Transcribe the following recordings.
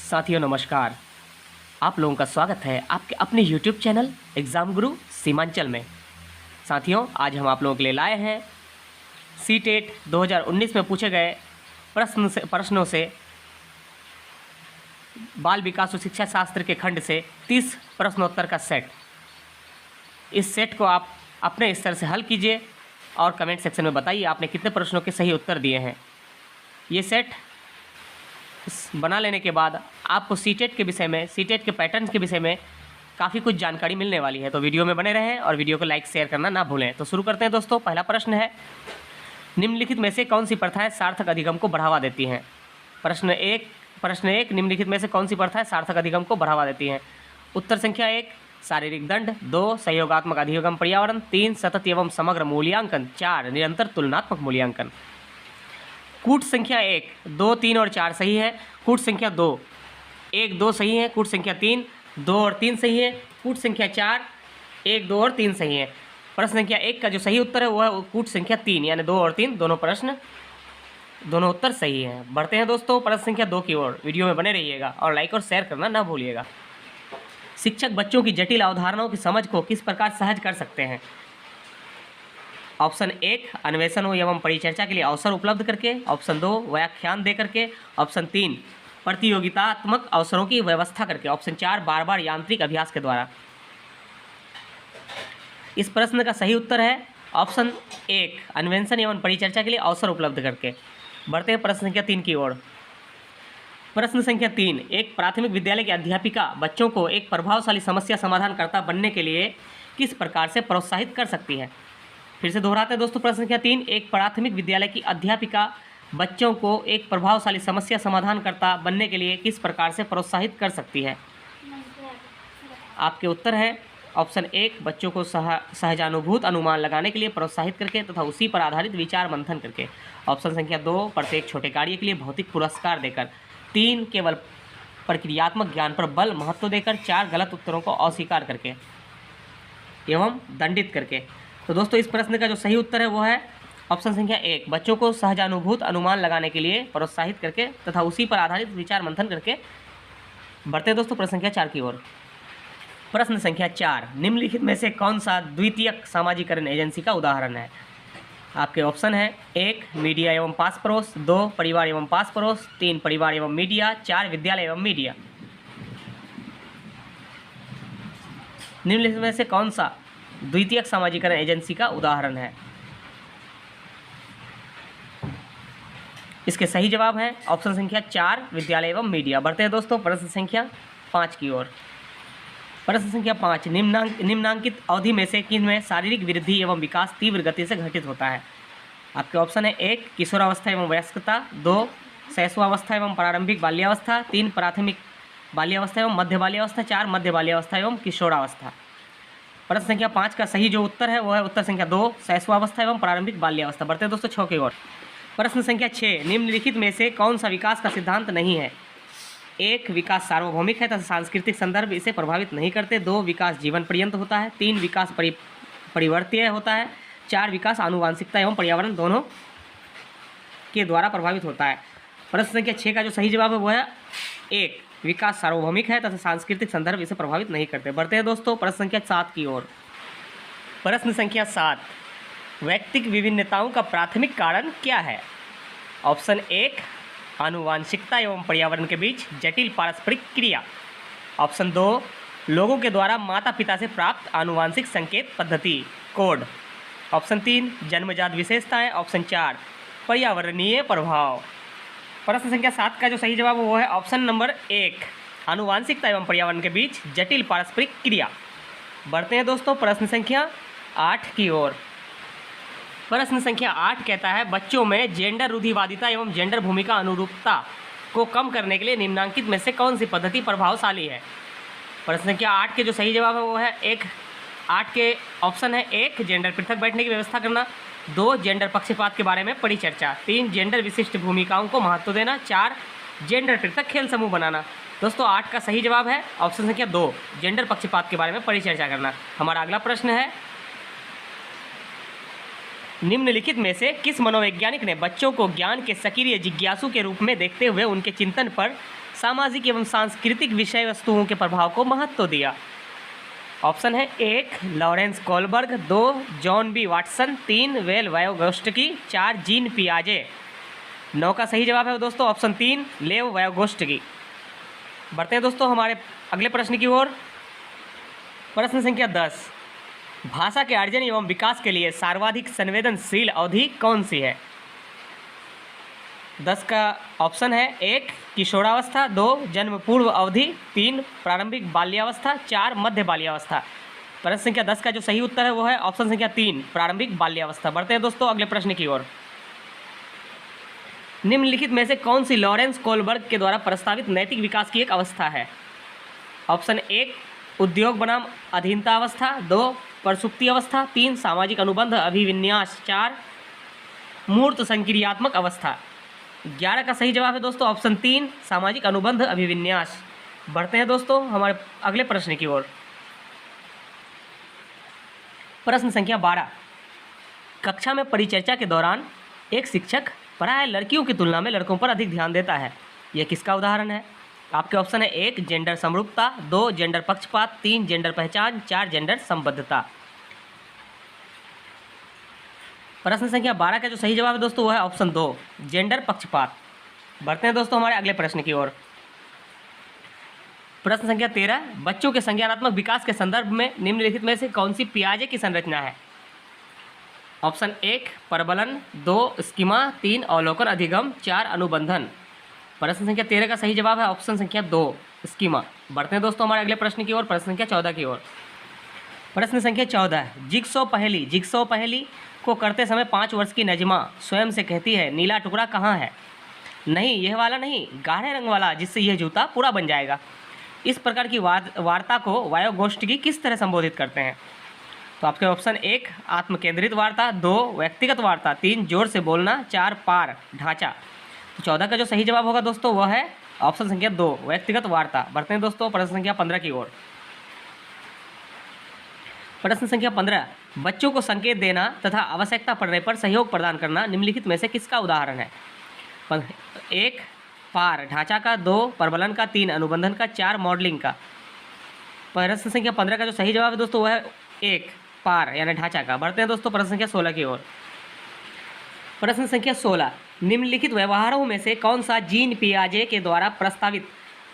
साथियों नमस्कार। आप लोगों का स्वागत है आपके अपने YouTube चैनल एग्ज़ाम गुरु सीमांचल में। साथियों आज हम आप लोगों के लिए लाए हैं सीटेट 2019 में पूछे गए प्रश्नों से बाल विकास और शिक्षा शास्त्र के खंड से 30 प्रश्नोत्तर का सेट। इस सेट को आप अपने स्तर से हल कीजिए और कमेंट सेक्शन में बताइए आपने कितने प्रश्नों के सही उत्तर दिए हैं। ये सेट बना लेने के बाद आपको सीटेट के विषय में, सीटेट के पैटर्न के विषय में काफ़ी कुछ जानकारी मिलने वाली है। तो वीडियो में बने रहें और वीडियो को लाइक शेयर करना ना भूलें। तो शुरू करते हैं दोस्तों। पहला प्रश्न है, निम्नलिखित में से कौन सी प्रथाएं सार्थक अधिगम को बढ़ावा देती हैं? प्रश्न एक, निम्नलिखित में से कौन सी प्रथाएं सार्थक अधिगम को बढ़ावा देती हैं? उत्तर संख्या 1 शारीरिक दंड, 2 सहयोगात्मक अधिगम पर्यावरण, 3 सतत एवं समग्र मूल्यांकन, 4 निरंतर तुलनात्मक मूल्यांकन। कूट संख्या 1, 2, 3 और 4 सही है। कूट संख्या 2, 1, 2 सही है। कूट संख्या 3, 2 और 3 सही है। कूट संख्या 4, 1, 2 और 3 सही है। प्रश्न संख्या 1 का जो सही उत्तर है वो है कूट संख्या 3, यानी 2 और 3 दोनों उत्तर सही हैं। बढ़ते हैं दोस्तों प्रश्न संख्या 2 की ओर। वीडियो में बने रहिएगा और लाइक और शेयर करना ना भूलिएगा। शिक्षक बच्चों की जटिल अवधारणाओं की समझ को किस प्रकार सहज कर सकते हैं? ऑप्शन 1 अन्वेषण एवं परिचर्चा के लिए अवसर उपलब्ध करके, ऑप्शन 2 व्याख्यान दे करके, ऑप्शन 3 प्रतियोगितात्मक अवसरों की व्यवस्था करके, ऑप्शन 4 बार बार यांत्रिक अभ्यास के द्वारा। इस प्रश्न का सही उत्तर है ऑप्शन 1 अन्वेषण एवं परिचर्चा के लिए अवसर उपलब्ध करके। बढ़ते हैं प्रश्न संख्या 3 की ओर। प्रश्न संख्या 3, एक प्राथमिक विद्यालय की अध्यापिका बच्चों को एक प्रभावशाली समस्या समाधानकर्ता बनने के लिए किस प्रकार से प्रोत्साहित कर सकती है? फिर से दोहराते हैं दोस्तों। प्रश्न संख्या 3, एक प्राथमिक विद्यालय की अध्यापिका बच्चों को एक प्रभावशाली समस्या समाधानकर्ता बनने के लिए किस प्रकार से प्रोत्साहित कर सकती है? आपके उत्तर है ऑप्शन 1 बच्चों को सहजानुभूत अनुमान लगाने के लिए प्रोत्साहित करके तथा उसी पर आधारित विचार मंथन करके, ऑप्शन संख्या 2 प्रत्येक छोटे कार्य के लिए भौतिक पुरस्कार देकर, 3 केवल प्रक्रियात्मक ज्ञान पर बल महत्व देकर, 4 गलत उत्तरों को अस्वीकार करके एवं दंडित करके। तो दोस्तों इस प्रश्न का जो सही उत्तर है वो है ऑप्शन संख्या 1 बच्चों को सहजानुभूत अनुमान लगाने के लिए प्रोत्साहित करके तथा उसी पर आधारित विचार मंथन करके। बढ़ते हैं दोस्तों प्रश्न संख्या 4 की ओर। प्रश्न संख्या 4, निम्नलिखित में से कौन सा द्वितीयक सामाजिकरण एजेंसी का उदाहरण है? आपके ऑप्शन है 1 मीडिया एवं पास पड़ोस, 2 परिवार एवं पास पड़ोस, 3 परिवार एवं मीडिया, 4 विद्यालय एवं मीडिया। निम्नलिखित में से कौन सा द्वितीयक सामाजिकरण एजेंसी का उदाहरण है? इसके सही जवाब है ऑप्शन संख्या 4 विद्यालय एवं मीडिया। बढ़ते हैं दोस्तों प्रश्न संख्या 5 की ओर। प्रश्न संख्या 5, निम्नांकित अवधि में से किन में शारीरिक वृद्धि एवं विकास तीव्र गति से घटित होता है? आपके ऑप्शन है 1 किशोरावस्था एवं वयस्कता, 2 शैशवावस्था एवं प्रारंभिक बाल्यावस्था, 3 प्राथमिक बाल्यावस्था एवं मध्य बाल्यावस्था, 4 मध्य बाल्यावस्था एवं किशोरावस्था। प्रश्न संख्या 5 का सही जो उत्तर है वो है उत्तर संख्या 2 शैशवावस्था एवं प्रारंभिक बाल्यावस्था। बढ़ते हैं दोस्तों 6 की ओर। प्रश्न संख्या 6, निम्नलिखित में से कौन सा विकास का सिद्धांत नहीं है? 1 विकास सार्वभौमिक है तथा सांस्कृतिक संदर्भ इसे प्रभावित नहीं करते, 2 विकास जीवन पर्यंत होता है, 3 विकास परिवर्तीय होता है, 4 विकास आनुवांशिकता एवं पर्यावरण दोनों के द्वारा प्रभावित होता है। प्रश्न संख्या 6 का जो सही जवाब है वो है 1 विकास सार्वभौमिक है तथा सांस्कृतिक संदर्भ इसे प्रभावित नहीं करते। बढ़ते हैं दोस्तों प्रश्न संख्या 7 की ओर। प्रश्न संख्या 7, व्यक्तिक विभिन्नताओं का प्राथमिक कारण क्या है? ऑप्शन 1 आनुवांशिकता एवं पर्यावरण के बीच जटिल पारस्परिक क्रिया, ऑप्शन 2 लोगों के द्वारा माता पिता से प्राप्त आनुवांशिक संकेत पद्धति कोड, ऑप्शन 3 जन्मजात विशेषताएं, ऑप्शन 4 पर्यावरणीय प्रभाव। प्रश्न संख्या 7 का जो सही जवाब है वो है ऑप्शन नंबर 1 आनुवांशिकता एवं पर्यावरण के बीच जटिल पारस्परिक क्रिया। बढ़ते हैं दोस्तों प्रश्न संख्या 8 की ओर। प्रश्न संख्या 8 कहता है बच्चों में जेंडर रूढ़िवादिता एवं जेंडर भूमिका अनुरूपता को कम करने के लिए निम्नांकित में से कौन सी पद्धति प्रभावशाली है? प्रश्न संख्या 8 के जो सही जवाब है वो है 8 के ऑप्शन है 1 जेंडर पृथक बैठने की व्यवस्था करना, 2 जेंडर पक्षपात के बारे में परिचर्चा, 3 जेंडर विशिष्ट भूमिकाओं को महत्व देना, 4 जेंडर पृथक खेल समूह बनाना। दोस्तों 8 का सही जवाब है ऑप्शन संख्या 2 जेंडर पक्षपात के बारे में परिचर्चा करना। हमारा अगला प्रश्न है, निम्नलिखित में से किस मनोवैज्ञानिक ने बच्चों को ज्ञान के सक्रिय जिज्ञासु के रूप में देखते हुए उनके चिंतन पर सामाजिक एवं सांस्कृतिक विषय वस्तुओं के प्रभाव को महत्व दिया? ऑप्शन है 1 Lawrence Kohlberg, 2 John B Watson, 3 Lev Vygotsky, 4 Jean पियाजे। 9 का सही जवाब है दोस्तों ऑप्शन 3 लेव वायोगोस्टकी। बढ़ते हैं दोस्तों हमारे अगले प्रश्न की ओर। प्रश्न संख्या 10, भाषा के अर्जन एवं विकास के लिए सर्वाधिक संवेदनशील अवधि कौन सी है? 10 का ऑप्शन है 1 किशोरावस्था, 2 जन्म पूर्व अवधि, 3 प्रारंभिक बाल्यावस्था, 4 मध्य बाल्यावस्था। प्रश्न संख्या 10 का जो सही उत्तर है वो है ऑप्शन संख्या 3 प्रारंभिक बाल्यावस्था। बढ़ते हैं दोस्तों अगले प्रश्न की ओर। निम्नलिखित में से कौन सी लॉरेंस कोलबर्ग के द्वारा प्रस्तावित नैतिक विकास की एक अवस्था है? ऑप्शन 1 उद्योग बनाम अधीनता अवस्था, 2 प्रसुप्ति अवस्था, 3 सामाजिक अनुबंध अभिविन्यास, 4 मूर्त संक्रियात्मक अवस्था। 11 का सही जवाब है दोस्तों ऑप्शन 3 सामाजिक अनुबंध अभिविन्यास। बढ़ते हैं दोस्तों हमारे अगले प्रश्न की ओर। प्रश्न संख्या 12, कक्षा में परिचर्चा के दौरान एक शिक्षक प्रायः लड़कियों की तुलना में लड़कों पर अधिक ध्यान देता है, यह किसका उदाहरण है? आपके ऑप्शन है 1 जेंडर समरूपता, 2 जेंडर पक्षपात, 3 जेंडर पहचान, 4 जेंडर संबद्धता। प्रश्न संख्या 12 का जो सही जवाब है दोस्तों वो है ऑप्शन 2 जेंडर पक्षपात। बढ़ते हैं दोस्तों हमारे अगले प्रश्न की ओर। प्रश्न संख्या 13, बच्चों के संज्ञानात्मक विकास के संदर्भ में निम्नलिखित में से कौन सी पियाजे की संरचना है? ऑप्शन 1 परबलन, 2 स्कीमा, 3 अवलोकन अधिगम, 4 अनुबंधन। प्रश्न संख्या 13 का सही जवाब है ऑप्शन संख्या 2 स्कीमा। बढ़ते हैं दोस्तों हमारे अगले प्रश्न की ओर, प्रश्न संख्या 14 की ओर। प्रश्न संख्या 14, जिगसॉ पहेली को करते समय 5 वर्ष की नजमा स्वयं से कहती है नीला टुकड़ा कहाँ है? नहीं, यह वाला नहीं, गाढ़े रंग वाला जिससे यह जूता पूरा बन जाएगा। इस प्रकार की वार्ता को वायोगोस्टकी किस तरह संबोधित करते हैं? तो आपके ऑप्शन 1 आत्मकेंद्रित वार्ता, 2 व्यक्तिगत वार्ता, 3 जोर से बोलना, 4 पार ढांचा। तो 14 का जो सही जवाब होगा दोस्तों वह है ऑप्शन संख्या 2 व्यक्तिगत वार्ता। बढ़ते हैं दोस्तों प्रश्न संख्या 15 की ओर। प्रश्न संख्या 15, बच्चों को संकेत देना तथा आवश्यकता पड़ने पर सहयोग प्रदान करना निम्नलिखित में से किसका उदाहरण है? 1 पार ढांचा का, 2 प्रबलन का, 3 अनुबंधन का, 4 मॉडलिंग का। प्रश्न संख्या 15 का जो सही जवाब है दोस्तों वह है 1 पार यानी ढांचा का। बढ़ते हैं दोस्तों प्रश्न संख्या 16 की ओर। प्रश्न संख्या 16, निम्नलिखित व्यवहारों में से कौन सा जीन पियाजे के द्वारा प्रस्तावित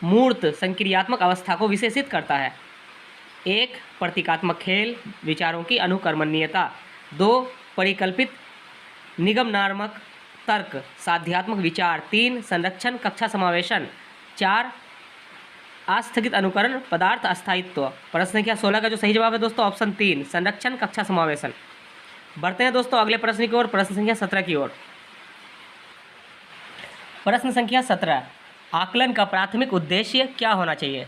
मूर्त संक्रियात्मक अवस्था को विशेषित करता है? 1 प्रतीकात्मक खेल, विचारों की अनुकर्मण्यता, 2 परिकल्पित निगमनात्मक तर्क, साध्यात्मक विचार, 3 संरक्षण कक्षा समावेशन, 4 आस्थगित अनुकरण पदार्थ अस्थायित्व। प्रश्न संख्या 16 का जो सही जवाब है दोस्तों ऑप्शन 3 संरक्षण कक्षा समावेशन। बढ़ते हैं दोस्तों अगले प्रश्न की ओर, प्रश्न संख्या 17 की ओर। प्रश्न संख्या 17, आकलन का प्राथमिक उद्देश्य क्या होना चाहिए?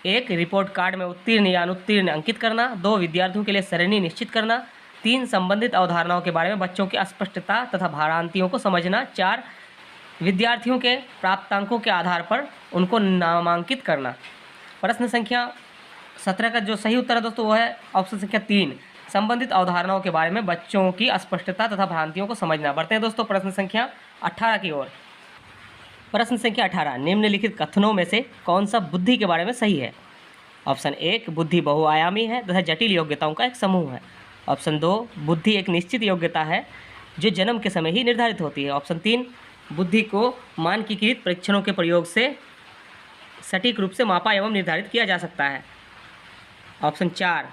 1 रिपोर्ट कार्ड में उत्तीर्ण या अनुत्तीर्ण अंकित करना, 2 विद्यार्थियों के लिए सरणी निश्चित करना, 3 संबंधित अवधारणाओं के बारे में बच्चों की अस्पष्टता तथा भ्रांतियों को समझना, 4 विद्यार्थियों के प्राप्तांकों के आधार पर उनको नामांकित करना। प्रश्न संख्या 17 का जो सही उत्तर है दोस्तों वो है ऑप्शन संख्या 3 संबंधित अवधारणाओं के बारे में बच्चों की अस्पष्टता तथा भ्रांतियों को समझना। बढ़ते हैं दोस्तों प्रश्न संख्या 18 की ओर। प्रश्न संख्या 18, निम्नलिखित कथनों में से कौन सा बुद्धि के बारे में सही है? ऑप्शन 1 बुद्धि बहुआयामी है तथा जटिल योग्यताओं का एक समूह है। ऑप्शन 2 बुद्धि एक निश्चित योग्यता है जो जन्म के समय ही निर्धारित होती है। ऑप्शन 3 बुद्धि को मानकीकृत परीक्षणों के प्रयोग से सटीक रूप से मापा एवं निर्धारित किया जा सकता है। ऑप्शन 4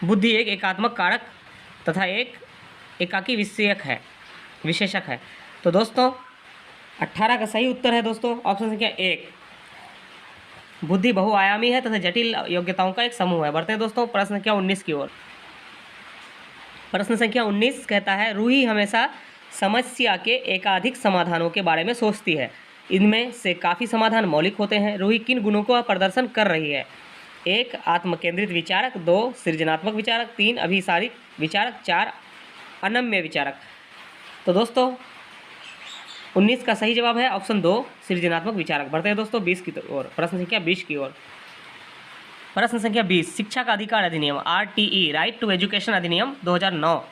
बुद्धि एक एकात्मक कारक तथा एक एकाकी विशेषक है। तो दोस्तों 18 का सही उत्तर है दोस्तों ऑप्शन संख्या 1 बुद्धि बहुआयामी है तथा जटिल योग्यताओं का एक समूह है। बढ़ते हैं दोस्तों प्रश्न संख्या 19 की ओर। प्रश्न संख्या 19 कहता है रूही हमेशा समस्या के एकाधिक समाधानों के बारे में सोचती है, इनमें से काफ़ी समाधान मौलिक होते हैं। रूही किन गुणों का प्रदर्शन कर रही है? 1 आत्मकेंद्रित विचारक, 2 सृजनात्मक विचारक, 3 अभिसारिक विचारक, 4 अनम्य विचारक। तो दोस्तों 19 का सही जवाब है ऑप्शन 2 सृजनात्मक विचारक। बढ़ते हैं दोस्तों 20 की ओर, प्रश्न संख्या 20 की ओर। प्रश्न संख्या 20, शिक्षा का अधिकार अधिनियम RTE राइट टू एजुकेशन अधिनियम 2009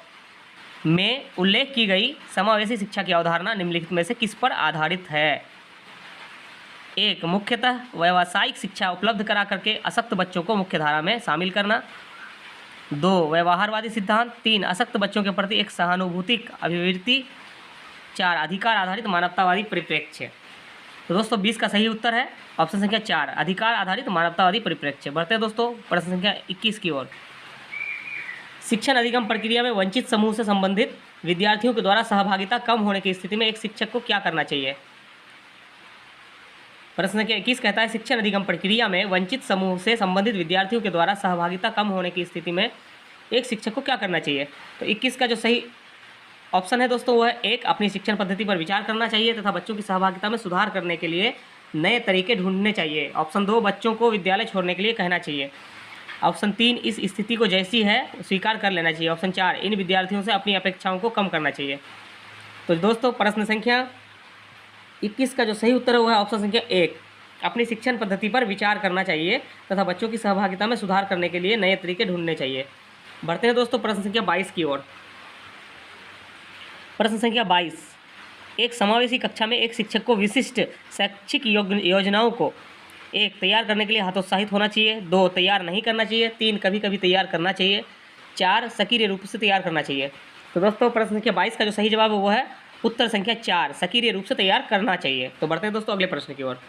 में उल्लेख की गई समावेशी शिक्षा की अवधारणा निम्नलिखित में से किस पर आधारित है? 1 मुख्यतः व्यावसायिक शिक्षा उपलब्ध करा करके अशक्त बच्चों को मुख्य धारा में शामिल करना। 2 व्यवहारवादी सिद्धांत। 3 अशक्त बच्चों के प्रति एक सहानुभूतिक अभिवृत्ति। 4 अधिकार आधारित मानवतावादी परिप्रेक्ष्य। तो दोस्तों 20 का सही उत्तर है ऑप्शन संख्या 4 अधिकार आधारित मानवतावादी परिप्रेक्ष्य। बढ़ते हैं दोस्तों प्रश्न संख्या 21 की ओर। शिक्षण अधिगम प्रक्रिया में वंचित समूह से संबंधित विद्यार्थियों के द्वारा सहभागिता कम होने की स्थिति में एक शिक्षक को क्या करना चाहिए? प्रश्न संख्या 21 कहता है शिक्षण अधिगम प्रक्रिया में वंचित समूह से संबंधित विद्यार्थियों के द्वारा सहभागिता कम होने की स्थिति में एक शिक्षक को क्या करना चाहिए? तो 21 का जो सही ऑप्शन है दोस्तों वो है 1 अपनी शिक्षण पद्धति पर विचार करना चाहिए तथा बच्चों की सहभागिता में सुधार करने के लिए नए तरीके ढूंढने चाहिए। ऑप्शन 2 बच्चों को विद्यालय छोड़ने के लिए कहना चाहिए। ऑप्शन 3 इस स्थिति को जैसी है स्वीकार कर लेना चाहिए। ऑप्शन 4 इन विद्यार्थियों से अपनी अपेक्षाओं को कम करना चाहिए। तो दोस्तों प्रश्न संख्या 21 का जो सही उत्तर है वो है ऑप्शन संख्या 1 अपनी शिक्षण पद्धति पर विचार करना चाहिए तथा बच्चों की सहभागिता में सुधार करने के लिए नए तरीके ढूंढने चाहिए। बढ़ते हैं दोस्तों प्रश्न संख्या 22 की ओर। प्रश्न संख्या 22 एक समावेशी कक्षा में एक शिक्षक को विशिष्ट शैक्षिक योजनाओं को 1 तैयार करने के लिए हतोत्साहित होना चाहिए। 2 तैयार नहीं करना चाहिए। 3 कभी कभी तैयार करना चाहिए। 4 सक्रिय रूप से तैयार करना चाहिए। तो दोस्तों प्रश्न संख्या 22 का जो सही जवाब है वो है उत्तर संख्या 4 सक्रिय रूप से तैयार करना चाहिए। तो बढ़ते हैं दोस्तों अगले प्रश्न की ओर।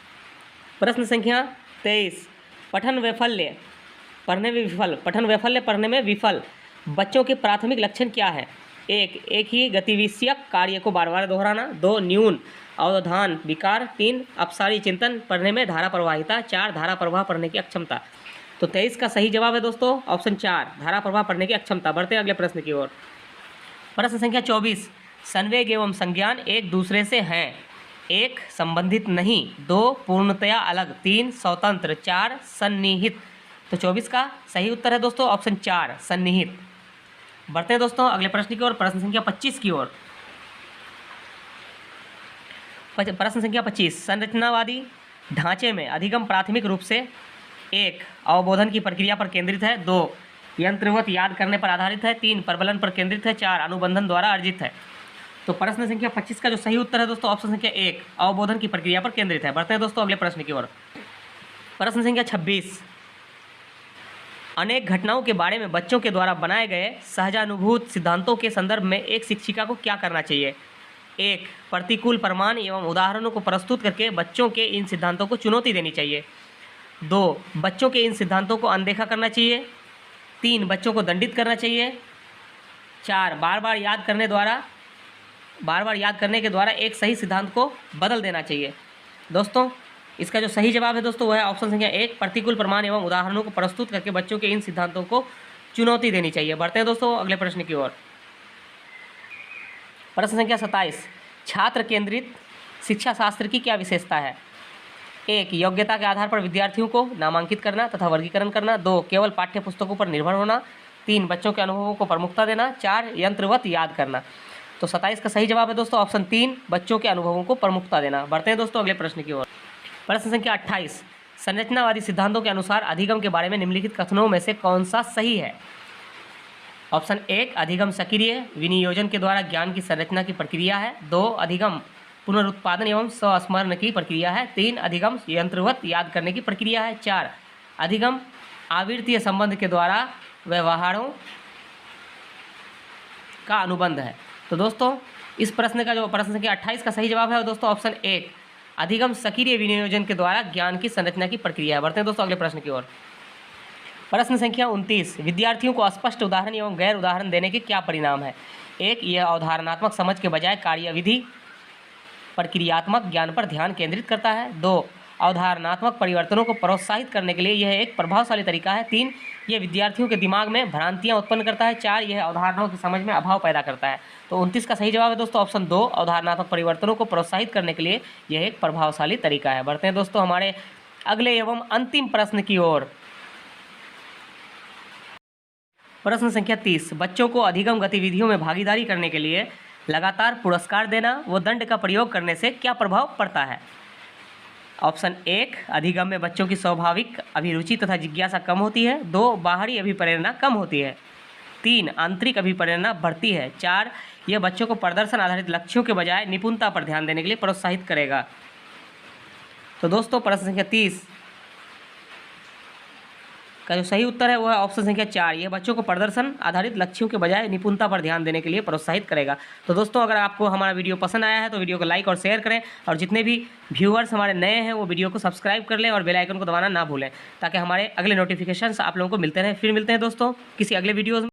प्रश्न संख्या 23 पठन वैफल्य पढ़ने में विफल बच्चों के प्राथमिक लक्षण क्या है? 1 एक ही गतिविषयक कार्य को बार बार दोहराना। 2 न्यून अवधान विकार। 3 अपसारी चिंतन पढ़ने में धारा प्रवाहिता। 4 धारा प्रवाह पढ़ने की अक्षमता। तो 23 का सही जवाब है दोस्तों ऑप्शन 4 धारा प्रवाह पढ़ने की अक्षमता। बढ़ते हैं अगले प्रश्न की ओर। प्रश्न संख्या 24 संवेग एवं संज्ञान एक दूसरे से हैं। 1 संबंधित नहीं। 2 पूर्णतया अलग। 3 स्वतंत्र। 4 सन्निहित। तो 24 का सही उत्तर है दोस्तों ऑप्शन 4 सन्निहित। बढ़ते हैं दोस्तों अगले प्रश्न की ओर। प्रश्न संख्या 25 की ओर। प्रश्न संख्या 25 संरचनावादी ढांचे में अधिगम प्राथमिक रूप से 1 अवबोधन की प्रक्रिया पर केंद्रित है। 2 यंत्रवत याद करने पर आधारित है। 3 प्रबलन पर केंद्रित है। 4 अनुबंधन द्वारा अर्जित है। तो प्रश्न संख्या 25 का जो सही उत्तर है दोस्तों ऑप्शन संख्या 1 अवबोधन की प्रक्रिया पर केंद्रित है। बढ़ते हैं दोस्तों अगले प्रश्न की ओर। प्रश्न संख्या 26 अनेक घटनाओं के बारे में बच्चों के द्वारा बनाए गए सहजानुभूत सिद्धांतों के संदर्भ में एक शिक्षिका को क्या करना चाहिए? 1 प्रतिकूल प्रमाण एवं उदाहरणों को प्रस्तुत करके बच्चों के इन सिद्धांतों को चुनौती देनी चाहिए। 2 बच्चों के इन सिद्धांतों को अनदेखा करना चाहिए। 3 बच्चों को दंडित करना चाहिए। 4 बार बार याद करने के द्वारा एक सही सिद्धांत को बदल देना चाहिए। दोस्तों इसका जो सही जवाब है दोस्तों वह है ऑप्शन संख्या 1 प्रतिकूल प्रमाण एवं उदाहरणों को प्रस्तुत करके बच्चों के इन सिद्धांतों को चुनौती देनी चाहिए। बढ़ते हैं दोस्तों अगले प्रश्न की ओर। प्रश्न संख्या 27 छात्र केंद्रित शिक्षा शास्त्र की क्या विशेषता है? 1 योग्यता के आधार पर विद्यार्थियों को नामांकित करना तथा वर्गीकरण करना। 2 केवल पाठ्य पुस्तकों पर निर्भर होना। 3 बच्चों के अनुभवों को प्रमुखता देना। 4 यंत्रवत याद करना। तो 27 का सही जवाब है दोस्तों ऑप्शन 3 बच्चों के अनुभवों को प्रमुखता देना। बढ़ते हैं दोस्तों अगले प्रश्न की ओर। प्रश्न संख्या 28 संरचनावादी सिद्धांतों के अनुसार अधिगम के बारे में निम्नलिखित कथनों में से कौन सा सही है? ऑप्शन 1 अधिगम सक्रिय विनियोजन के द्वारा ज्ञान की संरचना की प्रक्रिया है। 2 अधिगम पुनरुत्पादन एवं स्वस्मरण की प्रक्रिया है। 3 अधिगम यंत्रवत याद करने की प्रक्रिया है। 4 अधिगम आवृत्तीय संबंध के द्वारा व्यवहारों का अनुबंध है। तो दोस्तों इस प्रश्न का जो प्रश्न संख्या 28 का सही जवाब है दोस्तों ऑप्शन 1 अधिगम सक्रिय विनियोजन के द्वारा ज्ञान की संरचना की प्रक्रिया है। बढ़ते हैं दोस्तों अगले प्रश्न की ओर। प्रश्न संख्या 29 विद्यार्थियों को स्पष्ट उदाहरण एवं गैर उदाहरण देने के क्या परिणाम है? 1 यह अवधारणात्मक समझ के बजाय कार्यविधि प्रक्रियात्मक ज्ञान पर ध्यान केंद्रित करता है। 2 अवधारणात्मक परिवर्तनों को प्रोत्साहित करने के लिए यह एक प्रभावशाली तरीका है। 3 यह विद्यार्थियों के दिमाग में भ्रांतियां उत्पन्न करता है। 4 यह अवधारणाओं की समझ में अभाव पैदा करता है। तो 29 का सही जवाब है दोस्तों ऑप्शन 2 अवधारणात्मक परिवर्तनों को प्रोत्साहित करने के लिए यह एक प्रभावशाली तरीका है। बढ़ते हैं दोस्तों हमारे अगले एवं अंतिम प्रश्न की ओर। प्रश्न संख्या 30 बच्चों को अधिगम गतिविधियों में भागीदारी करने के लिए लगातार पुरस्कार देना व दंड का प्रयोग करने से क्या प्रभाव पड़ता है? ऑप्शन 1 अधिगम में बच्चों की स्वाभाविक अभिरुचि तथा जिज्ञासा कम होती है। 2 बाहरी अभिप्रेरणा कम होती है। 3 आंतरिक अभिप्रेरणा बढ़ती है। 4 यह बच्चों को प्रदर्शन आधारित लक्ष्यों के बजाय निपुणता पर ध्यान देने के लिए प्रोत्साहित करेगा। तो दोस्तों प्रश्न संख्या 30 का जो सही उत्तर है वो है ऑप्शन संख्या 4। यह बच्चों को प्रदर्शन आधारित लक्ष्यों के बजाय निपुणता पर ध्यान देने के लिए प्रोत्साहित करेगा। तो दोस्तों अगर आपको हमारा वीडियो पसंद आया है तो वीडियो को लाइक और शेयर करें, और जितने भी व्यूअर्स हमारे नए हैं वो वीडियो को सब्सक्राइब कर लें और बेल आइकन को दबाना ना भूलें, ताकि हमारे अगले नोटिफिकेशंस आप लोगों को मिलते रहें। फिर मिलते हैं दोस्तों किसी अगले वीडियो